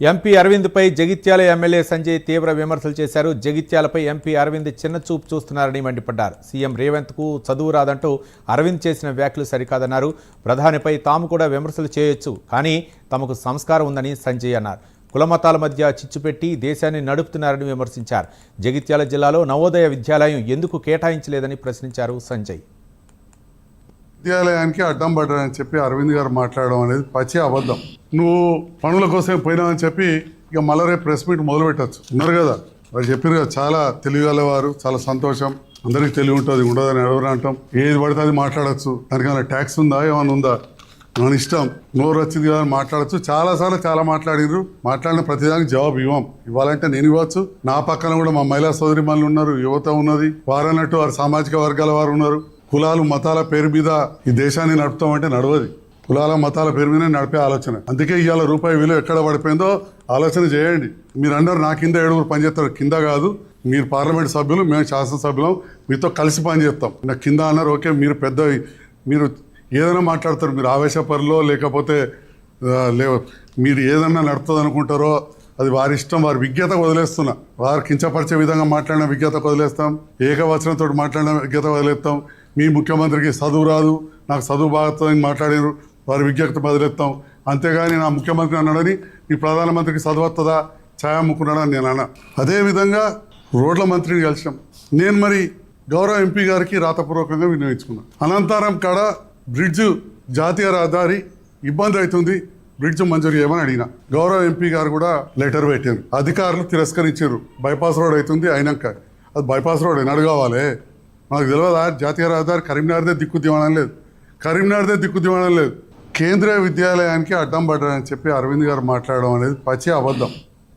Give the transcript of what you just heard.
MP అరవింద్పై Jagtial MLA Sanjay తీవ్ర విమర్శలు చేశారు. జగిత్యాలపై ఎంపీ అరవింద్ చిన్నచూపు చూస్తున్నారని మండిపడ్డారు. సీఎం రేవంత్కు చదువు రాదంటూ అరవింద్ చేసిన వ్యాఖ్యలు సరికాదన్నారు. ప్రధానిపై తాము కూడా విమర్శలు చేయొచ్చు, కానీ తమకు సంస్కారం ఉందని సంజయ్ అన్నారు. కులమతాల మధ్య చిచ్చుపెట్టి దేశాన్ని నడుపుతున్నారని విమర్శించారు. జగిత్యాల జిల్లాలో నవోదయ విద్యాలయం ఎందుకు కేటాయించలేదని ప్రశ్నించారు సంజయ్. విద్యాలయానికి అడ్డం పడ్డారని చెప్పి అరవింద్ గారు మాట్లాడడం అనేది పచ్చి అబద్ధం. నువ్వు పనుల కోసం పోయినావని చెప్పి ఇక మళ్ళీ రేపు ప్రెస్ మీట్ మొదలు పెట్టచ్చు. ఉన్నారు కదా, వాళ్ళు చెప్పారు కదా, చాలా తెలియగలవారు, చాలా సంతోషం, అందరికీ తెలివి ఉంటుంది, ఉండదని ఎవరు అంటాం. ఏది పడితే అది మాట్లాడచ్చు. దానికైనా ట్యాక్స్ ఉందా, ఏమైనా ఉందా? మన ఇష్టం, నోరు వచ్చింది కదా మాట్లాడచ్చు. చాలాసార్లు చాలా మాట్లాడినారు. మాట్లాడిన ప్రతిదానికి జవాబు ఇవ్వాలంటే నేను ఇవ్వచ్చు. నా పక్కన కూడా మా మహిళా సోదరి మనులు ఉన్నారు, యువత ఉన్నది, వారన్నట్టు వారు సామాజిక వర్గాల వారు ఉన్నారు. కులాలు మతాల పేరు మీద ఈ దేశాన్ని నడుపుతామంటే నడవది. కులాల మతాల పేరు మీద నడిపే ఆలోచన. అందుకే ఇవాళ రూపాయి విలువ ఎక్కడ పడిపోయిందో ఆలోచన చేయండి. మీరందరూ నా కింద 7 పనిచేస్తారు. కింద కాదు, మీరు పార్లమెంట్ సభ్యులు, మేము శాసనసభ్యులం, మీతో కలిసి పనిచేస్తాం. నాకు కింద అన్నారు, ఓకే, మీరు పెద్ద, మీరు ఏదైనా మాట్లాడతారు, మీరు ఆవేశపరులో లేకపోతే మీరు ఏదన్నా నడుతుంది అనుకుంటారో అది వారి ఇష్టం. వారి విజ్ఞతకు వదిలేస్తున్నా. వారు కించపరిచే విధంగా మాట్లాడిన విజ్ఞతకు వదిలేస్తాం, ఏకవచనంతో మాట్లాడిన విజ్ఞత వదిలేస్తాం. మీ ముఖ్యమంత్రికి చదువు రాదు, నాకు చదువు బాగుతుందని మాట్లాడారు, వారి విజ్ఞత వదిలేస్తాం. అంతేగాని నా ముఖ్యమంత్రి అన్నాడని ఈ ప్రధానమంత్రికి చదువు వస్తుందా, ఛాయా ముక్కున్నాడని నేను అన్నా. అదేవిధంగా రోడ్ల మంత్రిని కలిసినాం. నేను మరి గౌరవ ఎంపీ గారికి రాతపూర్వకంగా వినియోగించుకున్నాను. అనంతరం కాడ బ్రిడ్జ్, జాతీయ రహదారి ఇబ్బంది అవుతుంది, బ్రిడ్జ్ మంజూరు చేయమని అడిగిన. గౌరవ ఎంపీ గారు కూడా లెటర్ పెట్టారు. అధికారులు తిరస్కరించారు. బైపాస్ రోడ్ అవుతుంది అయినాక, అది బైపాస్ రోడ్ అని అడగాలి. మనకు తెలియదా జాతీయ రహదారి కరీంనగర్దే దిక్కు దివడం లేదు, కరీంనగర్దే దిక్కు దివడం లేదు. కేంద్రీయ విద్యాలయానికి అడ్డం పడ్డారని చెప్పి అరవింద్ గారు మాట్లాడడం అనేది పచ్చి అబద్ధం.